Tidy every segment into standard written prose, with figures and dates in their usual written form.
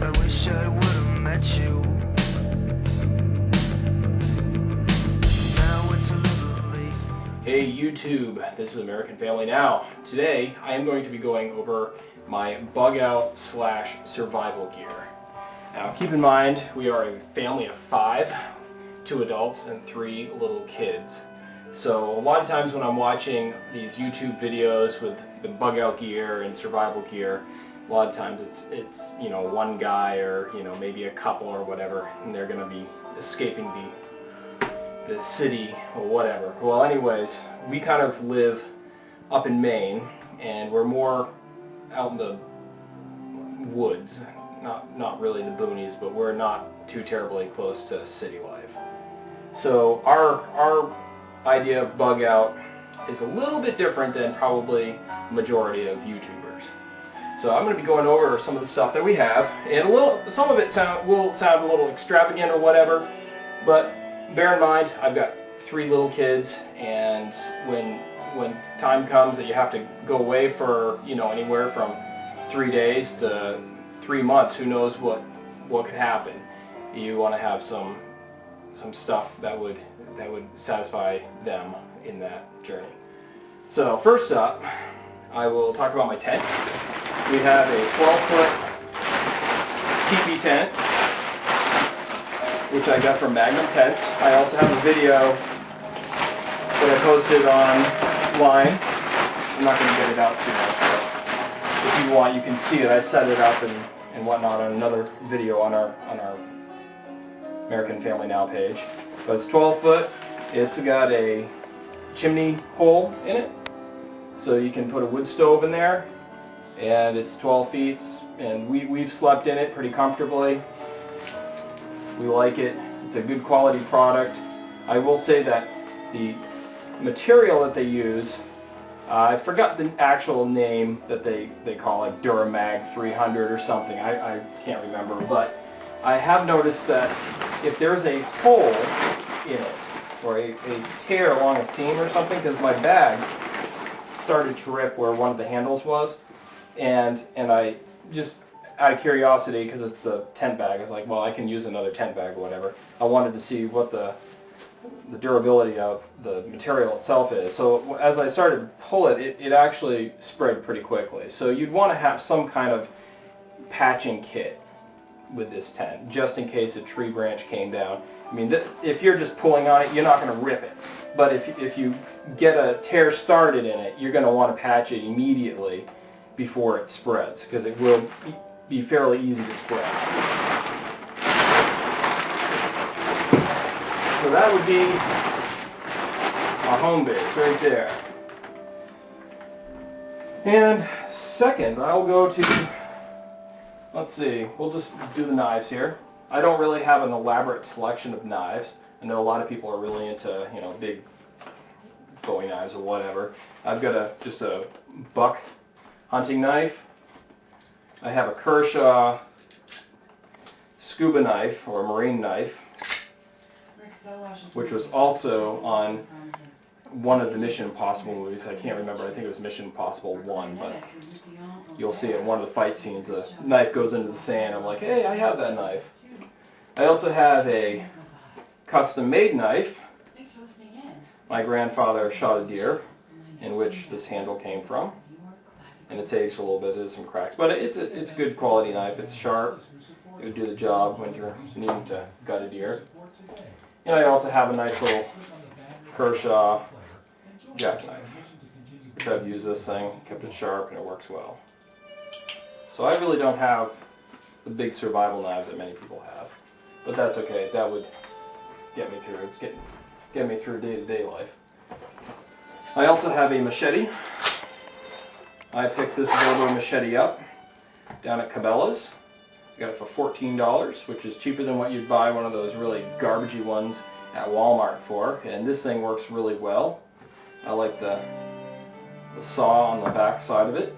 I wish I would have met you. Now it's a little late. Hey YouTube, this is American Family Now. Today I am going to be going over my bug out / survival gear. Now keep in mind we are a family of 5, 2 adults and 3 little kids. So a lot of times when I'm watching these YouTube videos with the bug out gear and survival gear, a lot of times it's you know, one guy or you know, maybe a couple or whatever, and they're going to be escaping the city or whatever. Well, anyways, we kind of live up in Maine, and we're more out in the woods, not really the boonies, but we're not too terribly close to city life. So our idea of bug out is a little bit different than probably the majority of YouTubers. So I'm going to be going over some of the stuff that we have, and some of it will sound a little extravagant or whatever, but bear in mind I've got 3 little kids, and when time comes that you have to go away for, you know, anywhere from 3 days to 3 months, who knows what could happen. You want to have some stuff that would satisfy them in that journey. So first up, I will talk about my tent. We have a 12-foot teepee tent, which I got from Magnum Tents. I also have a video that I posted online. I'm not going to get it out too much, but if you want, you can see it. I set it up and whatnot on another video on our American Family Now page. But it's 12 foot. It's got a chimney hole in it, so you can put a wood stove in there, and it's 12 feet, and we've slept in it pretty comfortably. We like it. It's a good quality product. I will say that the material that they use, I forgot the actual name that they call it, Duramag 300 or something. I can't remember, but I have noticed that if there's a hole in it, or a tear along a seam or something, because my bag started to rip where one of the handles was, and I just, out of curiosity, because it's the tent bag, I was like, well, I can use another tent bag or whatever. I wanted to see what the durability of the material itself is. So as I started to pull it, it actually spread pretty quickly. So you'd want to have some kind of patching kit with this tent, just in case a tree branch came down. I mean, if you're just pulling on it, you're not going to rip it. But if you get a tear started in it, you're going to want to patch it immediately before it spreads, because it will be fairly easy to spread. So that would be our home base right there. And second, I'll go to, let's see, we'll just do the knives here. I don't really have an elaborate selection of knives. I know a lot of people are really into, you know, big Bowie knives or whatever. I've got just a buck hunting knife. I have a Kershaw scuba knife or marine knife, which was also on one of the Mission Impossible movies. I can't remember. I think it was Mission Impossible 1, but you'll see in one of the fight scenes the knife goes into the sand. I'm like, hey, I have that knife. I also have a custom-made knife. My grandfather shot a deer, in which this handle came from, and it's aged a little bit. There's some cracks, but it's a good quality knife. It's sharp. It would do the job when you're needing to gut a deer. And I also have a nice little Kershaw jackknife, which I've used this thing, kept it sharp, and it works well. So I really don't have the big survival knives that many people have, but that's okay. That would get me through. It's get me through day-to-day life. I also have a machete. I picked this Volvo machete up down at Cabela's. I got it for $14, which is cheaper than what you'd buy one of those really garbagey ones at Walmart for. And this thing works really well. I like the saw on the back side of it.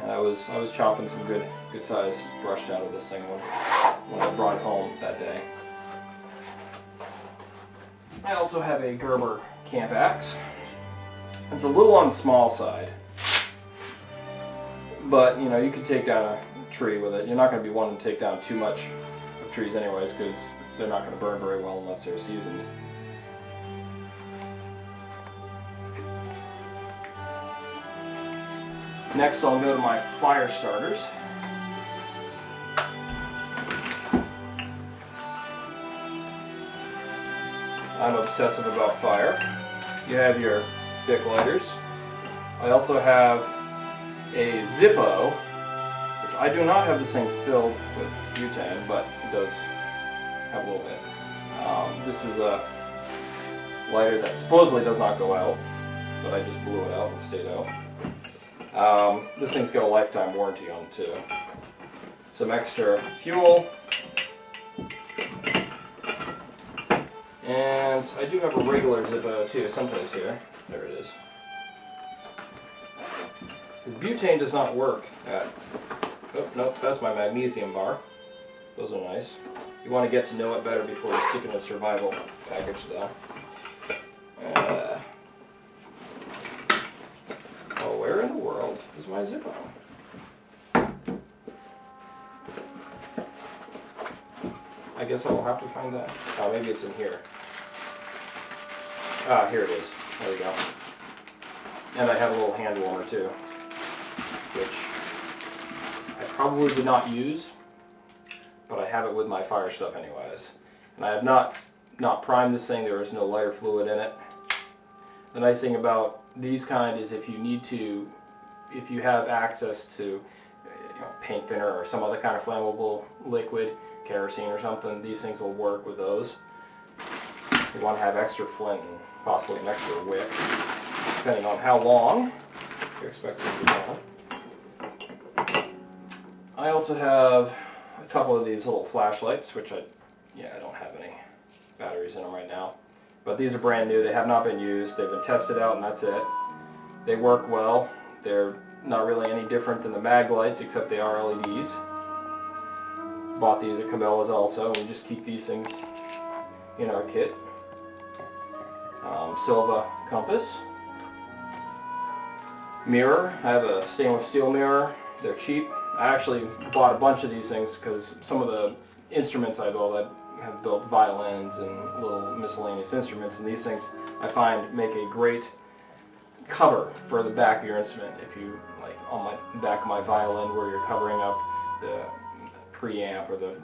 And I was chopping some good size brush down with this thing when I brought it home that day. I also have a Gerber camp axe. It's a little on the small side, but you know, you can take down a tree with it. You're not going to be wanting to take down too much of trees anyways, because they're not going to burn very well unless they're seasoned. Next I'll go to my fire starters. I'm obsessive about fire. You have your Bic lighters. I also have a Zippo, which I do not have this thing filled with butane, but it does have a little bit. This is a lighter that supposedly does not go out, but I just blew it out and stayed out. This thing's got a lifetime warranty on it too. Some extra fuel. And I do have a regular Zippo too, someplace here. There it is. Because butane does not work at... Oh, nope, that's my magnesium bar. Those are nice. You want to get to know it better before you stick it in a survival package though. Oh, where in the world is my Zippo? I guess I'll have to find that. Oh, maybe it's in here. Ah, here it is. There we go. And I have a little hand warmer too, which I probably would not use, but I have it with my fire stuff anyways. And I have not primed this thing. There is no lighter fluid in it. The nice thing about these kind is if you have access to paint thinner or some other kind of flammable liquid, kerosene or something, these things will work with those. You want to have extra flint and possibly an extra wick, depending on how long you're expecting to be on. I also have a couple of these little flashlights, which I don't have any batteries in them right now. But these are brand new. They have not been used. They've been tested out and that's it. They work well. They're not really any different than the mag lights, except they are LEDs. Bought these at Cabela's also. We just keep these things in our kit. Silva compass. Mirror. I have a stainless steel mirror. They're cheap. I actually bought a bunch of these things because some of the instruments I have built violins and little miscellaneous instruments, and these things I find make a great cover for the back of your instrument. If you, like on my back of my violin where you're covering up the preamp or the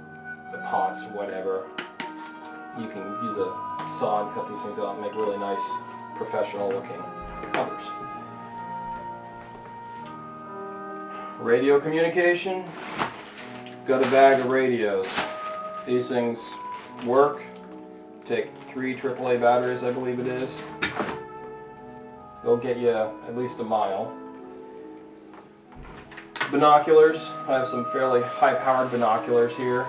pots or whatever, you can use a saw and cut these things out and make really nice professional looking covers. Radio communication. Got a bag of radios. These things work. Take 3 AAA batteries, I believe it is. They'll get you at least a mile. Binoculars. I have some fairly high-powered binoculars here.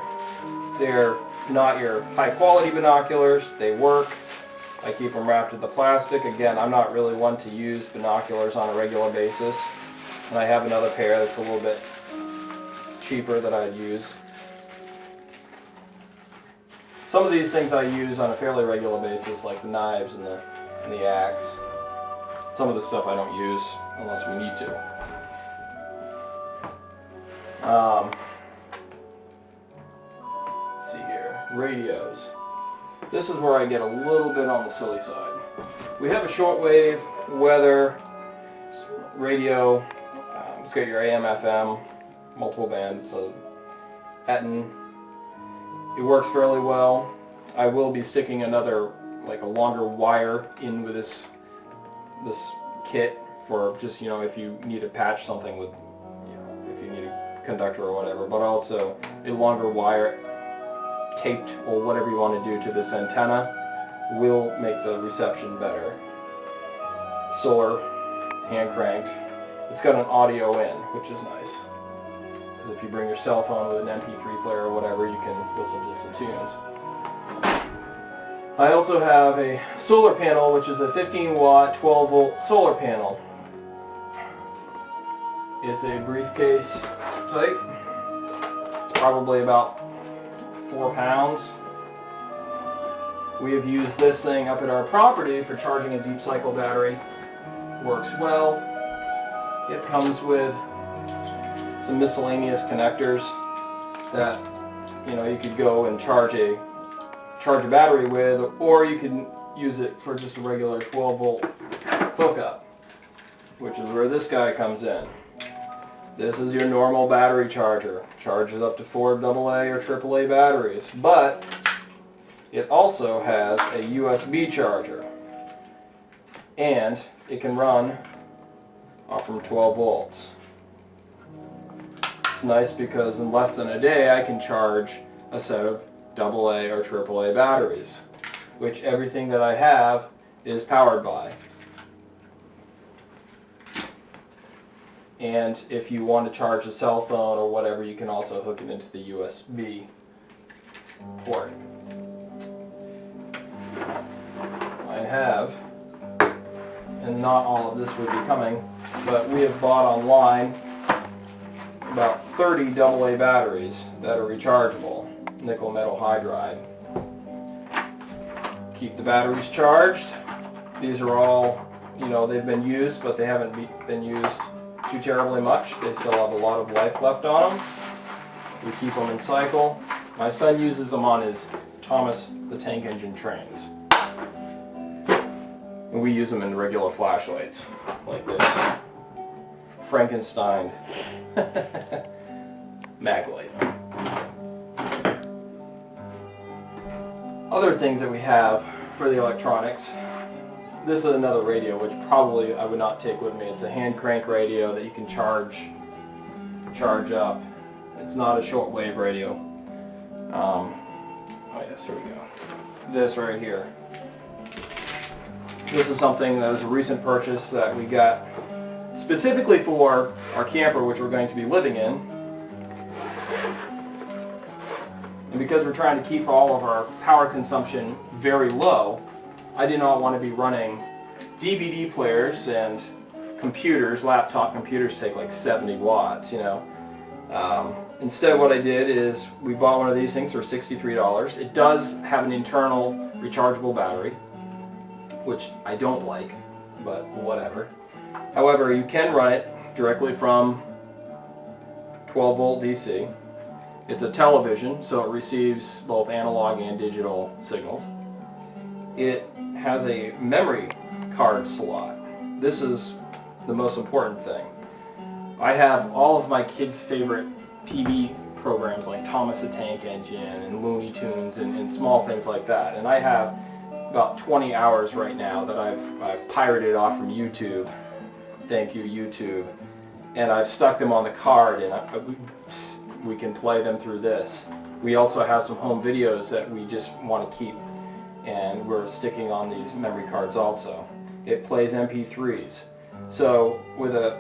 They're not your high-quality binoculars. They work. I keep them wrapped in the plastic. Again, I'm not really one to use binoculars on a regular basis. And I have another pair that's a little bit cheaper that I'd use. Some of these things I use on a fairly regular basis, like the knives and the axe. Some of the stuff I don't use unless we need to. Let's see here. Radios. This is where I get a little bit on the silly side. We have a shortwave weather radio. It's got your AM, FM, multiple bands, so Etten. It works fairly well. I will be sticking another, like a longer wire in with this kit for just, if you need to patch something with, if you need a conductor or whatever, but also a longer wire taped or whatever you want to do to this antenna will make the reception better. Solar, hand cranked. It's got an audio in, which is nice. Because if you bring your cell phone with an MP3 player or whatever, you can listen to some tunes. I also have a solar panel, which is a 15-watt, 12-volt solar panel. It's a briefcase type. It's probably about 4 pounds. We have used this thing up at our property for charging a deep cycle battery. Works well. It comes with some miscellaneous connectors that you could go and charge a battery with, or you can use it for just a regular 12-volt hookup, which is where this guy comes in. This is your normal battery charger. Charges up to 4 AA or AAA batteries, but it also has a USB charger, and it can run off from 12 volts. It's nice because in less than a day I can charge a set of AA or AAA batteries, which everything that I have is powered by. And if you want to charge a cell phone or whatever, you can also hook it into the USB port. I have, and not all of this would be coming, but we have bought online about 30 AA batteries that are rechargeable, nickel metal hydride. Keep the batteries charged. These are all, they've been used, but they haven't been used too terribly much. They still have a lot of life left on them. We keep them in cycle. My son uses them on his Thomas the Tank Engine trains. And we use them in regular flashlights, like this Frankenstein mag light. Other things that we have for the electronics. This is another radio, which probably I would not take with me. It's a hand crank radio that you can charge up. It's not a shortwave radio. Oh yes, here we go. This right here. This is something that was a recent purchase that we got specifically for our camper, which we're going to be living in. And because we're trying to keep all of our power consumption very low, I did not want to be running DVD players and computers. Laptop computers take like 70 watts, Instead, what I did is we bought one of these things for $63. It does have an internal rechargeable battery, which I don't like, but whatever. However, you can run it directly from 12-volt DC. It's a television, so it receives both analog and digital signals. It has a memory card slot. This is the most important thing. I have all of my kids' favorite TV programs like Thomas the Tank Engine and Looney Tunes and small things like that. And I have about 20 hours right now that I've pirated off from YouTube. Thank you, YouTube. And I've stuck them on the card, and we can play them through this. We also have some home videos that we just want to keep, and we're sticking on these memory cards also. It plays MP3s. So with a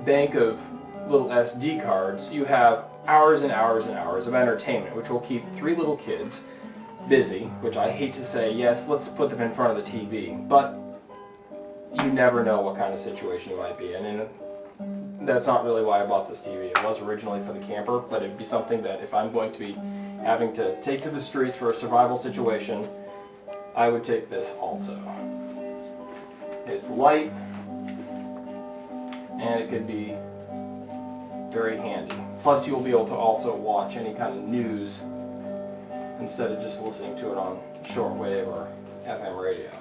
bank of little SD cards, you have hours and hours and hours of entertainment, which will keep 3 little kids busy, which I hate to say, yes, let's put them in front of the TV, but you never know what kind of situation you might be in, and that's not really why I bought this TV. It was originally for the camper, but it'd be something that if I'm going to be having to take to the streets for a survival situation, I would take this also. It's light, and it could be very handy. Plus you'll be able to also watch any kind of news instead of just listening to it on shortwave or FM radio.